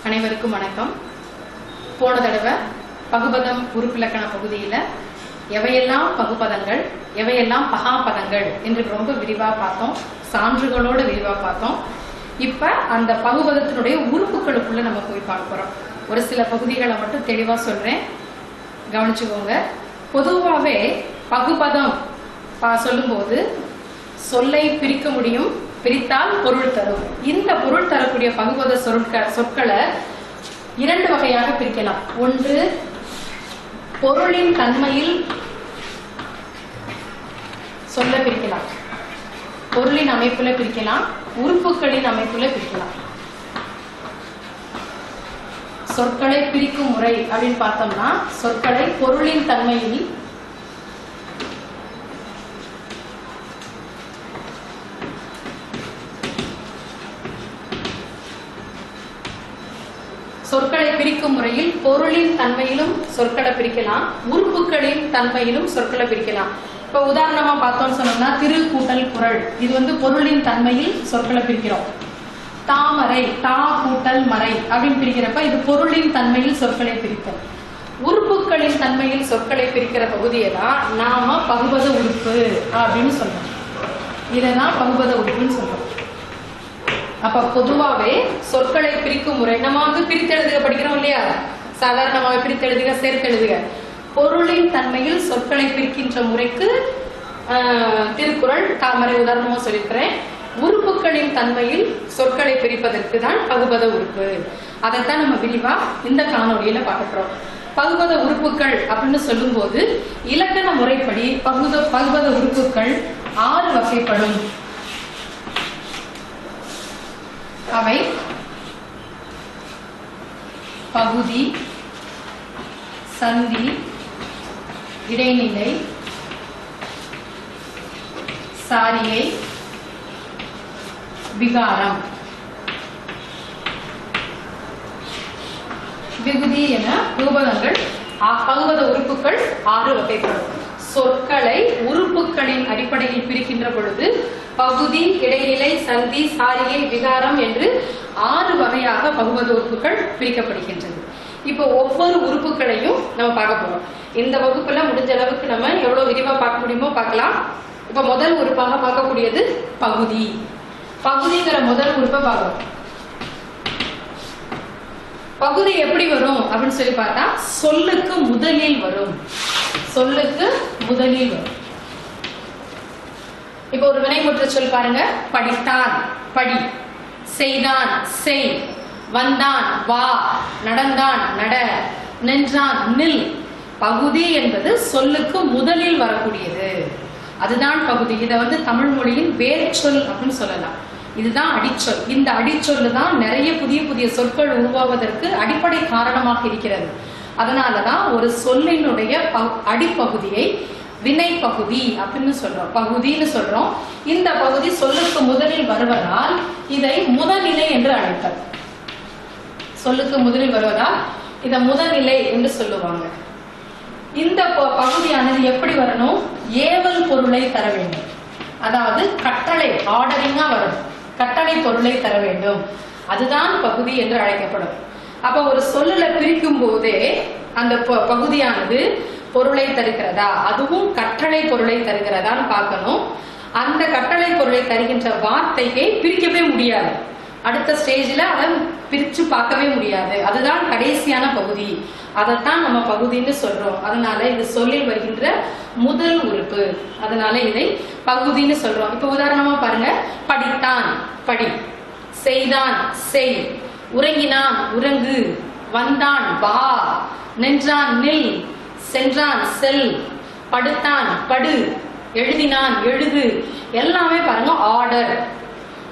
அனைவருக்கும் வணக்கம். போன தடவை பகுபதம் உறுப்பிலக்கண பகுதியில் எவையெல்லாம் பகுபதங்கள் எவையெல்லாம் பகாபதங்கள் என்று ரொம்ப விரிவாக பார்த்தோம், சான்றுகளோடு விரிவாக பார்த்தோம். இப்போ அந்த பகுபதத்தினுடைய உறுப்புகளுக்குள்ள நம்ம போய் பார்க்க போகிறோம். ஒரு சில பகுதிகளை மட்டும் தெளிவாக சொல்கிறேன், கவனிச்சுக்கோங்க. பொதுவாகவே பகுபதம் சொல்லும்போது சொல்லை பிரிக்க முடியும், பிரித்தால் பொருள் தரும். இந்த பொருள் தரக்கூடிய பகுபத சொற்களை இரண்டு வகையாக பிரிக்கலாம். ஒன்று, பொருளின் தன்மையில் சொல்ல பிரிக்கலாம், பொருளின் அமைப்புல பிரிக்கலாம், உறுப்புகளின் அமைப்புல பிரிக்கலாம். சொற்களை பிரிக்கும் முறை அப்படின்னு பார்த்தோம்னா, சொற்களை பொருளின் தன்மையில் சொற்களை பிரிக்கும் முறையில் பொருளின் தன்மையிலும் சொற்களை பிரிக்கலாம், உறுப்புகளின் தன்மையிலும் சொற்களை பிரிக்கலாம். இப்ப உதாரணமா பார்த்தோம்னு சொன்னோம்னா, திரு கூட்டல் குறள், இது பொருளின் தன்மையில் சொற்களை பிரிக்கிறோம். தாமரை, தா கூட்டல் மறை அப்படின்னு பிரிக்கிறப்ப இது பொருளின் தன்மையில் சொற்களை பிரித்தல். உறுப்புகளின் தன்மையில் சொற்களை பிரிக்கிற பகுதியை தான் நாம பகுபத உறுப்பு அப்படின்னு சொல்றோம். இதைதான் பகுபத உறுப்புன்னு சொல்றோம். அப்ப பொதுவாவே சொற்களை பிரிக்கும் முறை நம்ம பிரித்தெழுதுக படிக்கிறோம் இல்லையா, சாதாரணமாக பிரித்தெழுதுக, சேர்த்தெழுதுக. பொருளின் தன்மையில் சொற்களை பிரிக்கின்ற முறைக்கு திருக்குறள், தாமரை உதாரணமா சொல்லியிருக்கிறேன். உறுப்புகளின் தன்மையில் சொற்களை பிரிப்பதற்கு தான் பகுபத உறுப்பு. அதைத்தான் நம்ம விரிவா இந்த காணொலியில பார்க்கிறோம். பகுபத உறுப்புகள் அப்படின்னு சொல்லும் போது இலக்கண முறைப்படி பகுபத உறுப்புகள் 6 வகைப்படும். அவை பகுதி, சந்தி, இடைநிலை, சாரியை, விகாரம், விகுதி என பகுபத உறுப்புகள் 6 வகைப்படும். சொற்களை உறுப்புகளின் அடிப்படையில் பிரிக்கின்ற பொழுது பகுதி, இடைநிலை, சந்தி, சாரியை, விகாரம் என்று 6 வகையாக பகுபத உறுப்புகள் பிரிக்கப்படுகின்றது. இப்போ ஒவ்வொரு உறுப்புகளையும் நம்ம பார்க்க போறோம். இந்த வகுப்புல முடிஞ்ச அளவுக்கு நம்ம எவ்வளவு விரிவா பார்க்க முடியுமோ பார்க்கலாம். இப்ப முதல் உறுப்பாக பார்க்கக்கூடியது பகுதி. பகுதிங்கிற முதல் உறுப்பை பார்க்கணும். பகுதி எப்படி வரும் அப்படின்னு சொல்லி பார்த்தா, சொல்லுக்கு முதலில் வரும். சொல்லுக்கு முதலில் வரும். இப்ப ஒரு வினைமுற்று சொல் பாருங்க. படித்தான், படி. செய்தான், செய். வந்தான், வா. நடந்தான், நட. நின்றான், நில். பகுதி என்பது சொல்லுக்கு முதலில் வரக்கூடியது, அதுதான் பகுதி. இதை தமிழ் மொழியின் வேர் சொல் அப்படின்னு சொல்லலாம். இதுதான் அடிச்சொல். இந்த அடிச்சொல்லு தான் நிறைய புதிய புதிய சொற்கள் உருவாவதற்கு அடிப்படை காரணமாக இருக்கிறது. அதனாலதான் ஒரு சொல்லினுடைய அடிப்பகுதியை வினை பகுதி அப்படின்னு சொல்றோம், பகுதின்னு சொல்றோம். இந்த பகுதி சொல்லுக்கு முதலில் வருவதால் இதை முதல்நிலை என்று அழைப்பர். சொல்லுக்கு முதலில் வருவதால் இதை முதல்நிலை என்று சொல்லுவாங்க. இந்த பகுதியானது எப்படி வரணும்? ஏவல் பொருளை தர வேண்டும். அதாவது கட்டளை, ஆர்டரிங்கா வரும். கட்டளை பொருளை தர வேண்டும். அதுதான் பகுதி என்று அழைக்கப்படும். அப்ப ஒரு சொல்லுல பிரிக்கும் போதே அந்த பகுதியானது பொருளை தருகிறதா, அதுவும் கட்டளை பொருளை தருகிறதான்னு பார்க்கணும். அந்த கட்டளை பொருளை தருகின்ற வார்த்தையை பிரிக்கவே முடியாது. அடுத்த ஸ்டேஜ்ல அதை பிரிச்சு பார்க்கவே முடியாது. அதுதான் கடைசியான பகுதி. அதைத்தான் நம்ம பகுதின்னு சொல்றோம். அதனால இது சொல்லில் வருகின்ற முதல் உறுப்பு. அதனால இதை பகுதின்னு சொல்றோம். இப்ப உதாரணமா பாருங்க. படித்தான், படி. செய்தான், செய். உறங்கினான், உறங்கு. வந்தான், வா. நின்றான், நில். சென்றான், செல். படுத்தான், படு. எழுதினான், எழுது. எல்லாமே பாருங்க ஆர்டர்.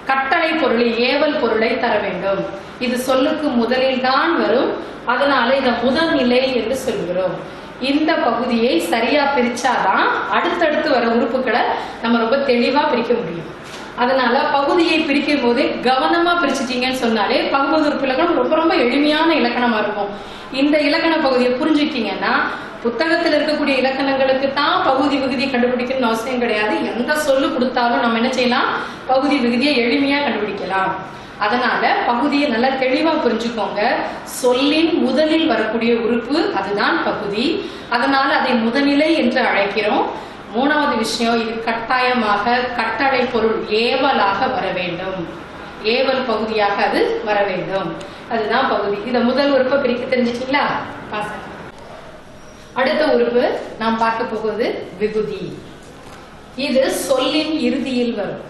கட்டளை பொருளை, ஏவல் பொருளை தர வேண்டும். இது சொல்லுக்கு முதலில் தான் வரும். அதனால இதை முதல்நிலை என்று சொல்கிறோம். இந்த பகுதியை சரியா பிரிச்சாதான் அடுத்தடுத்து வர உறுப்புகளை நம்ம ரொம்ப தெளிவா பிரிக்க முடியும். அதனால பகுதியை பிரிக்கும் போதே கவனமா பிரிச்சுட்டீங்கன்னு சொன்னாலே பகுபத உறுப்பு இலக்கணம் ரொம்ப ரொம்ப எளிமையான இலக்கணமா இருக்கும். இந்த இலக்கண பகுதியை புரிஞ்சுட்டீங்கன்னா புத்தகத்தில் இருக்கக்கூடிய இலக்கணங்களுக்கு தான் பகுதி விகுதியை கண்டுபிடிக்கணும்னு அவசியம் கிடையாது. எந்த சொல்லு கொடுத்தாலும் நம்ம என்ன செய்யலாம், பகுதி விகுதியை எளிமையா கண்டுபிடிக்கலாம். அதனால பகுதியை நல்லா தெளிவா புரிஞ்சுக்கோங்க. சொல்லின் முதலில் வரக்கூடிய உறுப்பு அதுதான் பகுதி. அதனால அதை முதநிலை என்று அழைக்கிறோம். மூணாவது விஷயம், இது கட்டாயமாக கட்டளை பொருள் ஏவலாக வர வேண்டும். ஏவல் பகுதியாக அது வர வேண்டும். அதுதான் பகுதி. இத முதல் உறுப்பை பிரிக்க தெரிஞ்சிட்டீங்களா? அடுத்த உறுப்பு நாம் பார்க்க போவது விகுதி. இது சொல்லின் இறுதியில் வரும்.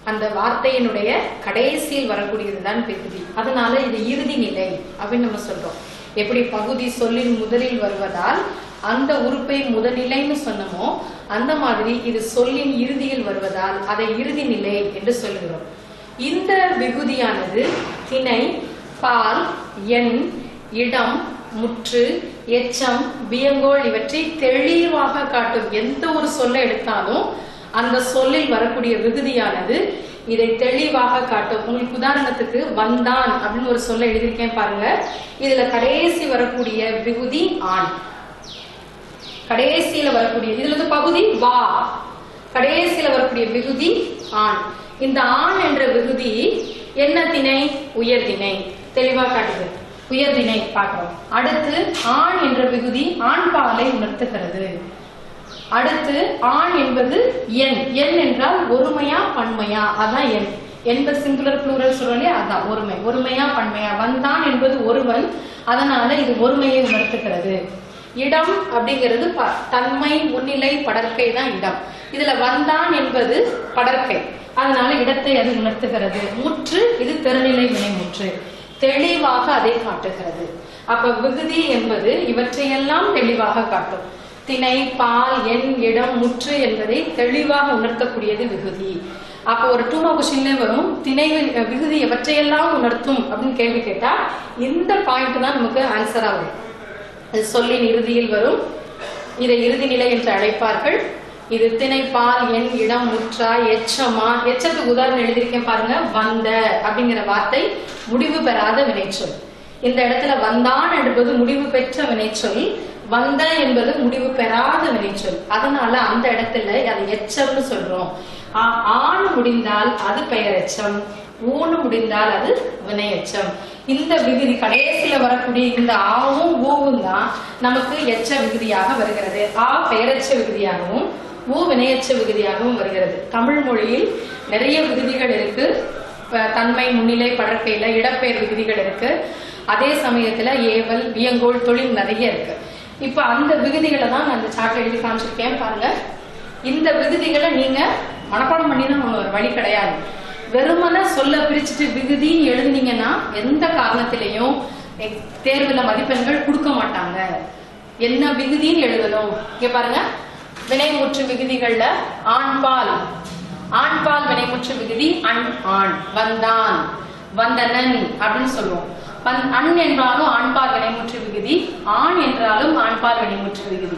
அந்த வார்த்தையினுடைய கடைசியில் வரக்கூடியதுதான் விகுதி. அதனால இது இறுதி நிலை அப்படின்னு நம்ம சொல்றோம். எப்படி பகுதி சொல்லின் முதலில் வருவதால் அந்த உறுப்பை முதல்நிலைன்னு சொன்னமோ, அந்த மாதிரி இது சொல்லின் இறுதியில் வருவதால் அதை இறுதி நிலை என்று சொல்லுகிறோம். இந்த விகுதியானது திணை, பால், எண், இடம், முற்று, எச்சம், வியங்கோள் இவற்றை தெளிவாக காட்டும். எந்த ஒரு சொல்லை எடுத்தாலும் அந்த சொல்லில் வரக்கூடிய விகுதியானது இதை தெளிவாக காட்டும். உங்களுக்கு உதாரணத்துக்கு வந்தான் அப்படின்னு ஒரு சொல்ல எழுதியிருக்கேன் பாருங்க. இதுல கடைசி வரக்கூடிய விகுதி ஆண். கடைசியில வரக்கூடிய இதுல பகுதி வா, கடைசியில வரக்கூடிய விகுதி ஆண். இந்த ஆண் என்ற விகுதி என்ன திணை? உயர்திணை. தெளிவா காட்டுது. உயர்திணை பார்க்கிறோம். அடுத்து ஆண் என்ற விகுதி ஆண் பாலை உணர்த்துகிறது. அடுத்து ஆண் என்பது எண். எண் என்றால் ஒருமையா பன்மையா, அதான் எண். என்பது சிங்குலர் ப்ளூரல் சொல்றோம், அதான் ஒருமை. ஒருமையா பன்மையா. வந்தான் என்பது ஒருவன், அதனால இது ஒருமையை உணர்த்துகிறது. இடம் அப்படிங்கிறது தன்மை முன்னிலை படற்கை தான் இடம். இதுல வந்தான் என்பது படற்கை, அதனால இடத்தை அது உணர்த்துகிறது. முற்று இது பெருநிலை வினைமுற்று, தெளிவாக அதை காட்டுகிறது. அப்ப விகுதி என்பது இவற்றையெல்லாம் தெளிவாக காட்டும். திணை, பால், எண், இடம், முற்று என்பதை தெளிவாக உணர்த்தக்கூடியது விகுதி. அப்போ ஒரு 2 மார்க் क्वेश्चनல வரும், திணை விகுதி எவற்றையெல்லாம் உணர்த்தும் அப்படின்னு கேள்வி கேட்டா இந்த பாயிண்ட் தான் நமக்கு ஆன்சரா வரும். இது சொல்லின் இறுதியில் வரும். இதை இறுதி நிலை என்று அழைப்பார்கள். இது திணை, பால், எண், இடம், முற்றா, எச்சமா. எச்சத்துக்கு உதாரணம் எழுதியிருக்கேன் பாருங்க. வந்த அப்படிங்கிற வார்த்தை முடிவு பெறாத வினைச்சொல். இந்த இடத்துல வந்தான் என்பது முடிவு பெற்ற வினைச்சொல், வந்த என்பது முடிவு பெறாத வினைச்சொல். அதனால அந்த இடத்துல அது எச்சம்னு சொல்றோம். ஆண் முடிந்தால் அது பெயரெச்சம், ஊனு முடிந்தால் அது வினையெச்சம். இந்த விகுதி கடைசியில வரக்கூடிய இந்த ஆவும் ஊவும் தான் நமக்கு எச்ச விகுதியாக வருகிறது. ஆ பெயரெச்ச விகுதியாகவும் ஊ வினையெச்ச விகுதியாகவும் வருகிறது. தமிழ் மொழியில் நிறைய விகுதிகள் இருக்கு. தன்மை, முன்னிலை, படற்கையில இடப்பெயர் விகுதிகள் இருக்கு. அதே சமயத்துல ஏவல், வியங்கோள், தொழில் நிறைய இருக்கு. இப்ப அந்த விகுதிகளை தான் நான் இந்த சார்ட்ல எழுதி காமிச்சிருக்கேன் பாருங்க. இந்த விகுதிகளை நீங்க மனப்பாடம் பண்ணினா ஒரு வழி கிடையாது. வெறுமன சொல்ல பிரிச்சுட்டு விகுதி எழுதுனீங்கன்னா எந்த காரணத்திலையும் தேர்வுல மதிப்பெண்கள் கொடுக்க மாட்டாங்க. என்ன விகுதின்னு எழுதணும். இங்க பாருங்க, வினைமுற்று விகுதிகள்ல ஆண்பால், ஆண்பால் வினைமுற்று விகுதி அண், ஆண். வந்தான், வந்தனன் அப்படின்னு சொல்லுவோம். அண் என்றாலும் ஆண்பால் வினைமுற்று விகுதி, ஆண் என்றாலும் ஆண்பால் வினைமுற்று விகுதி.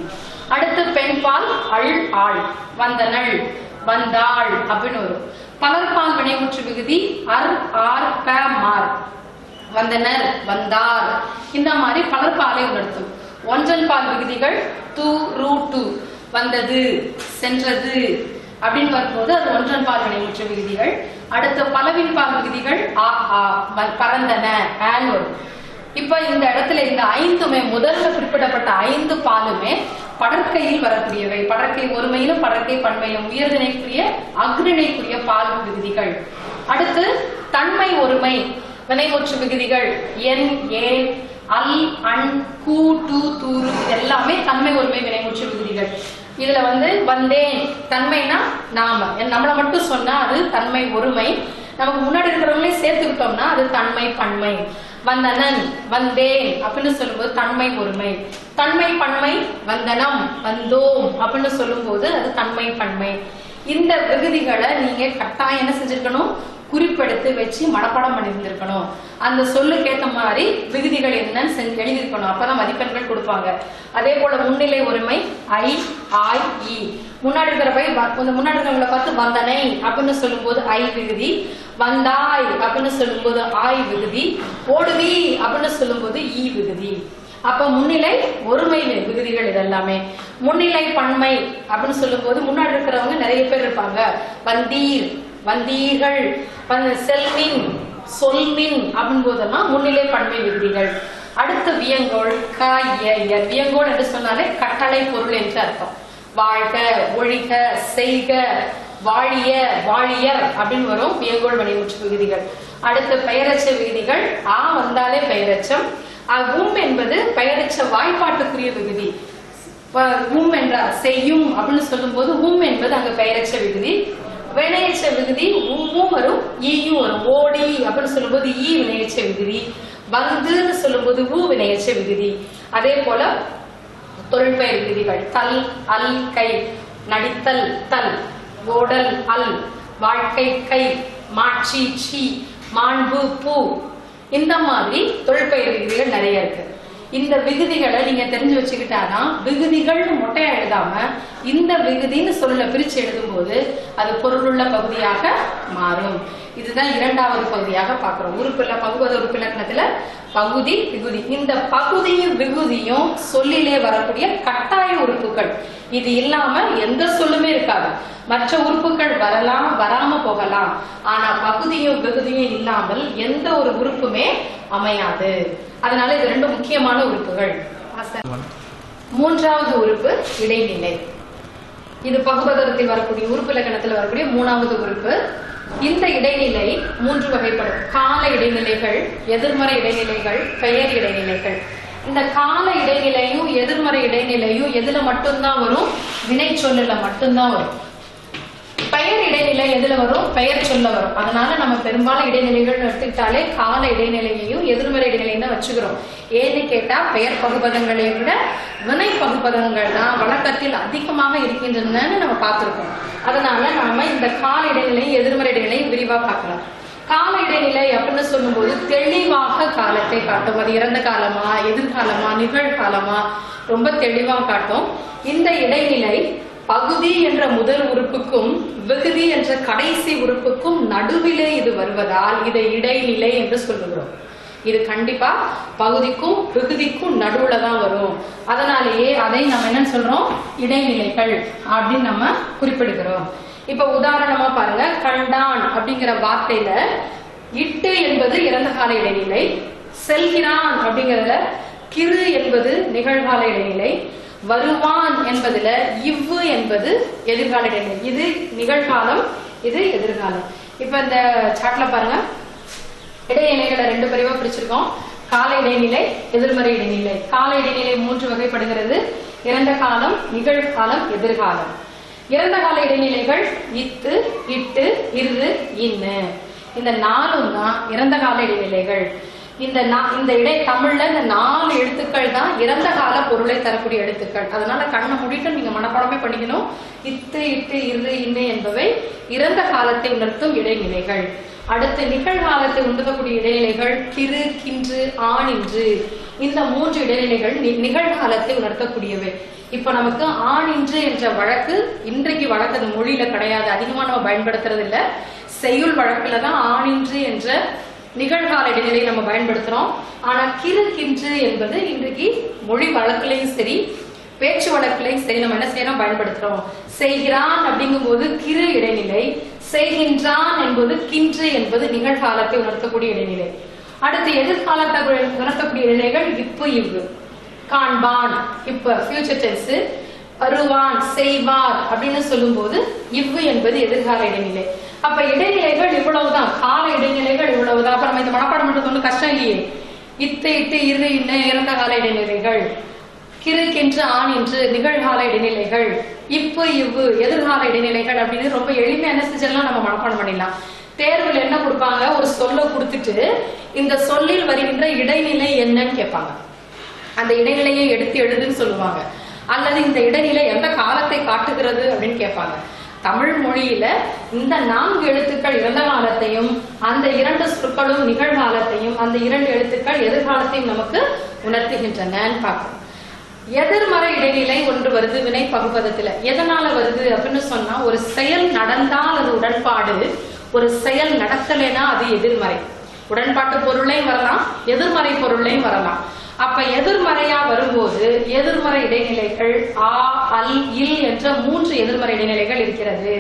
அடுத்து பெண்பால் அள், ஆள். வந்தனள், வந்தாள் அப்படின்னு வரும். பலர்பால் வினைமுற்று விகுதி அர், ஆர், ப, மார். வந்தனர், வந்தார். இந்த மாதிரி பலர்பாலை உணர்த்தும். ஒன்றன் பால் விகுதிகள் து, ரு, டு. வந்தது, சென்றது அப்படின்னு வரும்போது அது ஒன்றன் பால் வினைமுற்று விகுதிகள். அடுத்த பலவின் பால் விகுதிகள் ஆ, ஆ, பறந்தன, ஆல் வரும். இப்ப இந்த இடத்துல இந்த 5மே முதல்ல குறிப்பிடப்பட்ட 5 பாலுமே படற்கையில் வரக்கூடியவை. படற்கை ஒருமையிலும் படற்கை பன்மையிலும் உயர்திணைக்குரிய அக்ரிணைக்குரிய பால் விகுதிகள். அடுத்து தன்மை ஒருமை வினைமுற்று விகுதிகள் என், ஏன், அல், அண், கூ, டு, தூரு எல்லாமே தன்மை ஒருமை வினைமுற்று விகுதிகள். இதுல வந்தேன் தன்மைனா நாம, நம்மளை மட்டும் சொன்னா அது தன்மை ஒருமை. நமக்கு முன்னாடி இருக்கிறவங்களே சேர்த்துக்கிட்டோம்னா அது தன்மை பன்மை. வந்தனன், வந்தேன் அப்படின்னு சொல்லும்போது தன்மை ஒருமை. தன்மை பன்மை வந்தனம், வந்தோம் அப்படின்னு சொல்லும் போது அது தன்மை பன்மை. இந்த விகுதிகளை நீங்க கட்டாயம் என்ன செஞ்சிருக்கணும், குறிப்பெடுத்து வச்சு மனப்பாடம் பண்ணியிருந்திருக்கணும். அந்த சொல்லுக்கு ஏற்ற மாதிரி விகுதிகள் என்னன்னு எழுதியிருக்கணும். அப்பதான் மதிப்பெண்கள் கொடுப்பாங்க. அதே போல முன்னிலை ஒருமை ஐ, ஆய், ஈ. முன்னாடி இருக்கிற முன்னாடி இருக்கிறவங்களை பார்த்து வந்தனை அப்படின்னு சொல்லும் போது ஐ விகுதி, வந்தாய் அப்படின்னு சொல்லும் போது ஆய் விகுதி, ஓடுவி அப்படின்னு சொல்லும் போது ஈ விகுதி. அப்ப முன்னிலை ஒருமை விகுதிகள் இதெல்லாமே. முன்னிலை பன்மை அப்படின்னு சொல்லும் போது முன்னாடி இருக்கிறவங்க நிறைய பேர் இருப்பாங்க. வந்தீர், வந்தீர்கள், செல்மின், சொல்மின் அப்படின் போதெல்லாம் முன்னிலை பன்மை விகுதிகள். அடுத்த வியங்கோள் காயர். வியங்கோள் என்று சொன்னாலே கட்டளை பொருள் என்று அர்த்தம். வாழ்க, ஒழிக, செய்க, வாழிய, வாழியர் அப்படின்னு வரும் வியங்கோள் வினைமுற்று விகுதிகள். அடுத்த பெயரச்ச விகுதிகள். ஆ வந்தாலே பெயரச்சம். என்பது பெயரச்ச வாய்ப்பாட்டுக்குரிய விகுதி. என்றால் செய்யும் அப்படின்னு சொல்லும் போது என்பது அங்க பெயரச்ச விகுதி. வினையச்ச விகுதி வரும், ஈயும் வரும். ஓடி அப்படின்னு சொல்லும் போது ஈ வினையச்ச விகுதி. வந்துன்னு சொல்லும் போது ஊ வினையச்ச விகுதி. அதே போல தொல்பெயர் விகுதிகள். தல், அல், கை, நடித்தல், தல், ஓடல், அல், வாழ்க்கை, கை, மாட்சி, சி, மாண்பு, பூ. இந்த மாதிரி தொல்பெயர் விகுதிகள் நிறைய இருக்கு. இந்த விகுதிகளை நீங்க தெரிஞ்சு வச்சுக்கிட்டாதான் விகுதிகள்னு மொட்டையா எழுதாம இந்த விகுதின்னு சொல்ல பிரிச்சு எழுதும் போது அது பொருளுள்ள பகுதியாக மாறும். இதுதான் இரண்டாவது பகுதியாக பார்க்கிறோம். பகுபத உறுப்பிலக்கணத்துல பகுதி, விகுதி. இந்த பகுதியும் விகுதியும் சொல்லிலே வரக்கூடிய கட்டாய உறுப்புகள். இது இல்லாம எந்த சொல்லுமே இருக்காது. மற்ற உறுப்புகள் வரலாம், வராம போகலாம். ஆனா பகுதியும் விகுதியும் இல்லாமல் எந்த ஒரு உறுப்புமே அமையாது. அதனால இது ரெண்டு முக்கியமான உறுப்புகள். மூன்றாவது உறுப்பு இடைநிலை. இது பகுபதத்தில் வரக்கூடிய உறுப்பு இலக்கணத்தில் வரக்கூடிய மூணாவது உறுப்பு. இந்த இடைநிலை மூன்று வகைப்படும். கால இடைநிலைகள், எதிர்மறை இடைநிலைகள், பெயர் இடைநிலைகள். இந்த கால இடைநிலையும் எதிர்மறை இடைநிலையும் எதுல மட்டும்தான் வரும்? வினை சொல்லுல மட்டும்தான் வரும். பெயர் இடைநிலை எதுல வரும்? பெயர் சொல்ல வரும். அதனால நம்ம பெரும்பாலும் இடைநிலைகள் எடுத்துக்கிட்டாலே கால இடைநிலையையும் எதிர்மறை இடைநிலையும் தான் வச்சுக்கிறோம். ஏன்னு கேட்டா பெயர் பகுபதங்களை விட வினை பகுபதங்கள் தான் வழக்கத்தில் அதிகமாக இருக்கின்றன நம்ம பார்த்திருக்கோம். அதனால நாம இந்த கால இடைநிலையும் எதிர்மறை இடைநிலையும் விரிவா பார்க்கலாம். கால இடைநிலை அப்படின்னு சொல்லும் போது தெளிவாக காலத்தை காட்டும். அது இறந்த காலமா, எதிர்காலமா, நிகழ்காலமா ரொம்ப தெளிவா காட்டும். இந்த இடைநிலை பகுதி என்ற முதல் உறுப்புக்கும் விகுதி என்ற கடைசி உறுப்புக்கும் நடுவிலே இது வருவதால் இதை இடைநிலை என்று சொல்லுகிறோம். இது கண்டிப்பா பகுதிக்கும் விகுதிக்கும் நடுவுல தான் வரும். அதனாலேயே அதை நம்ம என்ன சொல்றோம்? இடைநிலைகள் அப்படின்னு நம்ம குறிப்பிடுகிறோம். இப்ப உதாரணமா பாருங்க. கண்டான் அப்படிங்கிற வார்த்தையில இட்டு என்பது இறந்த கால இடைநிலை. செல்கிறான் அப்படிங்கறதுல கிரு என்பது நிகழ்கால இடைநிலை. வருவான் என்பதுல இவ்வு என்பது எதிர்கால இடைநிலை. இது நிகழ்காலம், இது எதிர்காலம். இப்ப இந்த சாட்ல பாருங்க, இடைநிலைகளை ரெண்டு பிரிவா பிரிச்சிருக்கோம். கால இடைநிலை, எதிர்மறை இடைநிலை. கால இடைநிலை மூன்று வகைப்படுகிறது. இறந்த காலம், நிகழ்காலம், எதிர்காலம். இறந்த கால இடைநிலைகள் இத்து, இட்டு, இரு, இன்னு. இந்த நாலும் தான் இறந்த கால இடைநிலைகள். இந்த தமிழ்ல இந்த 4 எழுத்துக்கள் தான் இறந்த கால பொருளை தரக்கூடிய எழுத்துக்கள். அதனால கண்ணை மூடிட்டு நீங்க மனப்பாடமே பண்ணிக்கணும். இத்து, இட்டு, இரு, இன்னு என்பவை இறந்த காலத்தை உணர்த்தும் இடைநிலைகள். அடுத்து நிகழ்காலத்தை உணர்த்தக்கூடிய இடைநிலைகள் கிரு, கின்று, ஆணின்று. இந்த 3 இடைநிலைகள் நிகழ்காலத்தை உணர்த்தக்கூடியவை. இப்ப நமக்கு ஆணின்று என்ற வழக்கு இன்றைக்கு வழக்கு மொழியில கிடையாது, அதிகமா நம்ம பயன்படுத்துறது இல்ல. செய்யுள் வழக்குல தான் ஆணின்று என்ற நிகழ்கால இடைநிலை நம்ம பயன்படுத்துறோம். ஆனா கிரு, கின்று என்பது இன்றைக்கு மொழி வழக்குலையும் சரி, பேச்சு வழக்குலையும் சரி நம்ம என்ன செய்யறோம்? பயன்படுத்துறோம். செய்கிறான் அப்படிங்கும் போது கிரு இடைநிலை, செய்கின்றான் என்பது கின்று என்பது நிகழ்காலத்தை உணர்த்தக்கூடிய இடைநிலை. அடுத்து எதிர்காலத்தை உணர்த்தக்கூடிய இடைநிலைகள் இப்பு, இவ்வு. காண்பான் இப்ப ஃபியூச்சர் டென்ஸ், வருவான், செய்வார் அப்படின்னு சொல்லும் போது இவ்வு என்பது எதிர்கால இடைநிலை. அப்ப இடைநிலைகள் இவ்வளவுதான், கால இடைநிலைகள் இவ்வளவுதான். அப்ப நம்ம இந்த மனப்பாடம் பண்றது ஒண்ணு கஷ்டம் இல்லையே. இத்து, இட்டு, இரு, இன்ன இறந்த கால இடைநிலைகள், கிரு, கின்று, ஆணின்று நிகழ்கால இடைநிலைகள், இப்பு, இவ்வு எதிர்கால இடைநிலைகள் அப்படின்னு ரொம்ப எளிமையா என்ன செஞ்செல்லாம் நம்ம மனப்பாடம் பண்ணிடலாம். தேர்வுல என்ன கொடுப்பாங்க? ஒரு சொல்ல கொடுத்துட்டு இந்த சொல்லில் வருகின்ற இடைநிலை என்னன்னு கேட்பாங்க. அந்த இடைநிலையை எடுத்து எழுதுன்னு சொல்லுவாங்க. அல்லது இந்த இடைநிலை எந்த காலத்தை காட்டுகிறது அப்படின்னு கேட்பாங்க. தமிழ் மொழியில இந்த 4 எழுத்துக்கள் இறந்த காலத்தையும், அந்த 2 சொற்களும் நிகழ்காலத்தையும், அந்த 2 எழுத்துக்கள் எதிர்காலத்தையும் நமக்கு உணர்த்துகின்றன பார்க்கணும். எதிர்மறை இடைநிலை ஒன்று வருது வினை பகுபதத்துல. எதனால வருது அப்படின்னு சொன்னா, ஒரு செயல் நடந்தால் அது உடன்பாடு, ஒரு செயல் நடக்கலைன்னா அது எதிர்மறை. உடன்பாட்டு பொருளையும் வரலாம், எதிர்மறை பொருளையும் வரலாம். அப்ப எதிர்மறையா வரும்போது எதிர்மறை இடைநிலைகள் ஆ, அல், இல் என்ற 3 எதிர்மறை இடைநிலைகள் இருக்கிறது.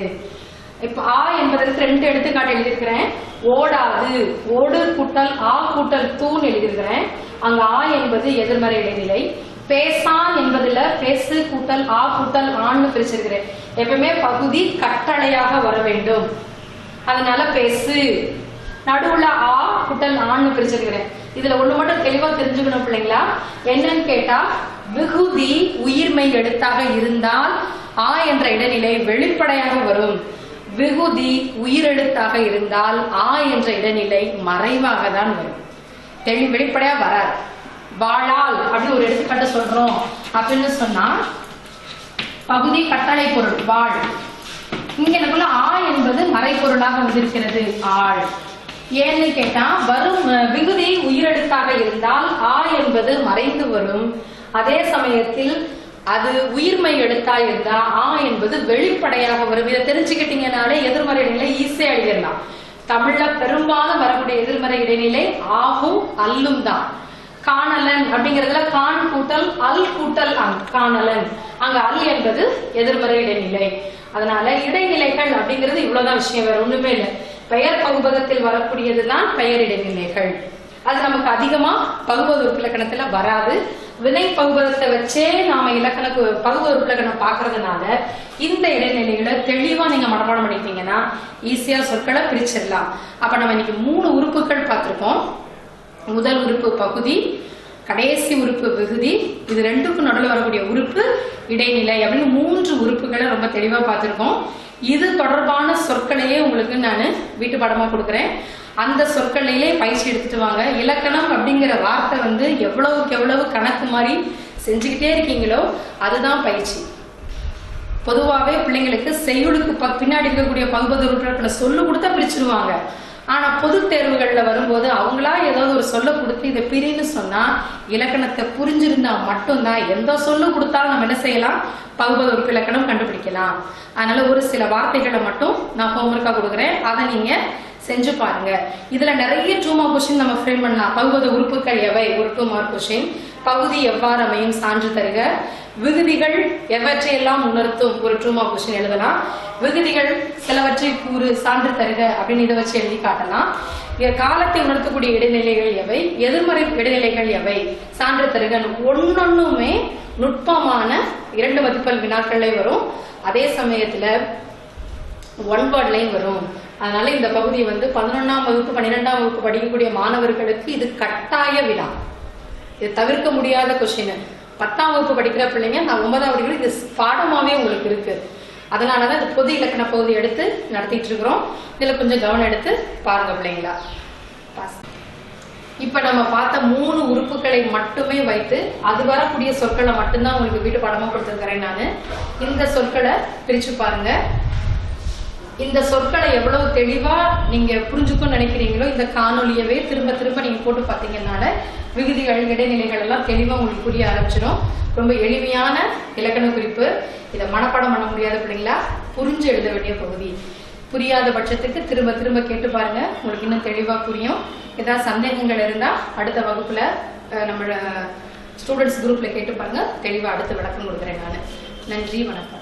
இப்ப ஆ என்பதற்கு 2 எடுத்துக்காட்டு எழுதியிருக்கிறேன். ஓடாது, ஓடு கூட்டல் ஆ கூட்டல் தூண் எழுதியிருக்கிறேன். அங்க ஆ என்பது எதிர்மறை இடைநிலை. பேசான் என்பதுல பேசு கூட்டல் ஆ கூட்டல் ஆன்னு பிரிச்சிருக்கிறேன். எப்பவுமே பகுதி கட்டளையாக வர வேண்டும், அதனால பேசு. நடுவுல ஆ கூட்டல் ஆன்னு பிரிச்சிருக்கிறேன். இதுல ஒண்ணு மட்டும் தெளிவா தெரிஞ்சுக்கணும் பிள்ளைங்களா, என்னன்னு கேட்டா விகுதி உயிர்மை எழுத்தாக இருந்தால் ஆ என்ற இடைநிலை வெளிப்படையாக வரும். விகுதி உயிரெழுத்தாக இருந்தால் ஆ என்ற இடைநிலை மறைவாக தான் வரும், வெளிப்படையா வராது. வாழால் அப்படின்னு ஒரு எடுத்துக்காட்டு சொல்றோம் அப்படின்னு சொன்னா பகுதி கட்டளை பொருள் வாழ். இங்க எனக்குள்ள ஆ என்பது மறைப்பொருளாக வந்திருக்கிறது ஆள். ஏன்னு கேட்டா வரும் விகுதி உயிரெழுத்தாக இருந்தால் ஆ என்பது மறைந்து வரும். அதே சமயத்தில் அது உயிர்மை எழுத்தா இருந்தா ஆ என்பது வெளிப்படையாக வரும். இதை தெரிஞ்சுக்கிட்டீங்கனாலே எதிர்மறை இடைநிலை ஈஸியா எழுதிடலாம். தமிழ்ல பெரும்பாலும் வரக்கூடிய எதிர்மறை இடைநிலை ஆகும் அல்லும் தான். காணலன் அப்படிங்கறதுல கான் கூட்டல் அல் கூட்டல் காணலன், அங்க அல் என்பது எதிர்மறை இடைநிலை. அதனால இடைநிலைகள் அப்படிங்கிறது இவ்வளவுதான் விஷயம், வேற ஒண்ணுமே இல்லை. பெயர் பகுபதத்தில் வரக்கூடியதுதான் பெயர் இடைநிலைகள். அது நமக்கு அதிகமா பகுபத உறுப்பிலக்கணத்துல வராது. வினை பகுபதத்தை வச்சே நாம பகுபத உறுப்பிலக்கணம் பாக்குறதுனால இந்த இடைநிலைகளை தெளிவா நீங்க மனப்பாடம் பண்ணிட்டீங்கன்னா ஈஸியா சொற்களை பிரிச்சிடலாம். அப்ப நம்ம இன்னைக்கு 3 உறுப்புகள் பார்த்திருக்கோம். முதல் உறுப்பு பகுதி, கடைசி உறுப்பு விகுதி, இது 2க்கும் நடுவில் வரக்கூடிய உறுப்பு இடைநிலை அப்படின்னு 3 உறுப்புகளை ரொம்ப தெளிவா பார்த்திருக்கோம். இது தொடர்பான சொற்களையே உங்களுக்கு நான் வீட்டு பாடமா கொடுக்குறேன். அந்த சொற்களிலே பயிற்சி எடுத்துட்டு வாங்க. இலக்கணம் அப்படிங்கிற வார்த்தை எவ்வளவுக்கு எவ்வளவு கணக்கு மாதிரி செஞ்சுக்கிட்டே இருக்கீங்களோ அதுதான் பயிற்சி. பொதுவாகவே பிள்ளைங்களுக்கு செய்யுளுக்கு பின்னாடி இருக்கக்கூடிய பகுபத உறுப்பினர்களை சொல்லு கொடுத்தா பிரிச்சிருவாங்க. ஆனா பொது தேர்வுகள்ல வரும்போது அவங்களா ஏதாவது ஒரு சொல்ல கொடுத்து இதை பிரின்னு சொன்னா இலக்கணத்தை புரிஞ்சிருந்தா மட்டும்தான் எந்த சொல்லு கொடுத்தாலும் நம்ம என்ன செய்யலாம், பகுபத உறுப்பு இலக்கணம் கண்டுபிடிக்கலாம். அதனால ஒரு சில வார்த்தைகளை மட்டும் நான் ஹோம்ஒர்க்கா கொடுக்குறேன், அதை நீங்க செஞ்சு பாருங்க. இதுல நிறைய 2 மார்க் கொஸ்டின் நம்ம ஃப்ரேம் பண்ணலாம். பகுபத உறுப்புகள் எவை ஒரு 2 மார்க் கொஸ்டின், பகுதி எவ்வாறு அமையும் சான்று தருக, விகுதிகள் எவற்றையெல்லாம் உணர்த்தும் ஒரு 2 மார்க் கொஸ்டின் எழுதலாம், விகுதிகள் சிலவற்றை கூறு சான்று தருக அப்படின்னு இதை வச்சு எழுதி காட்டலாம். காலத்தை உணர்த்தக்கூடிய இடைநிலைகள் எவை, எதிர்மறை இடைநிலைகள் எவை, சான்று தருக ஒன்னொன்னுமே நுட்பமான 2 மதிப்பெண் வினாக்கள்ல வரும். அதே சமயத்துல 1 வேர்ட்லையும் வரும். அதனால இந்த பகுதி 11ஆம் வகுப்பு 12ஆம் வகுப்பு படிக்கக்கூடிய மாணவர்களுக்கு இது கட்டாய வினா, இது தவிர்க்க முடியாத கொஸ்டின். 10ஆம் வகுப்பு படிக்கிற பிள்ளைங்க நான் 9ஆம் வகுப்பு இது பாடமாவே உங்களுக்கு இருக்கு. அதனாலதான் இது பொது இலக்கண பகுதி எடுத்து நடத்திட்டு இருக்கிறோம். இதுல கொஞ்சம் கவனம் எடுத்து பாருங்க பிள்ளைங்களா. இப்ப நம்ம பார்த்த 3 உறுப்புகளை மட்டுமே வைத்து அது வரக்கூடிய சொற்களை மட்டும்தான் உங்களுக்கு வீட்டு பாடமா கொடுத்துருக்கிறேன். நான் இந்த சொற்களை பிரிச்சு பாருங்க. இந்த சொற்களை எவ்வளவு தெளிவா நீங்க புரிஞ்சுக்கணும்னு நினைக்கிறீங்களோ இந்த காணொலியவே திரும்ப திரும்ப நீங்க போட்டு பார்த்தீங்கன்னால விகுதிகள் இடைநிலைகள் எல்லாம் தெளிவா உங்களுக்கு புரிய ஆரம்பிச்சிடும். ரொம்ப எளிமையான இலக்கண குறிப்பு. இதை மனப்பாடம் பண்ண முடியாத பிள்ளைங்களா புரிஞ்சு எழுத வேண்டிய பகுதி. புரியாத பட்சத்துக்கு திரும்ப திரும்ப கேட்டு பாருங்க, உங்களுக்கு இன்னும் தெளிவா புரியும். ஏதாவது சந்தேகங்கள் இருந்தா அடுத்த வகுப்புல நம்மளோட ஸ்டூடெண்ட்ஸ் குரூப்ல கேட்டு பாருங்க, தெளிவா அடுத்த விளக்கம் கொடுக்குறேன் நான். நன்றி, வணக்கம்.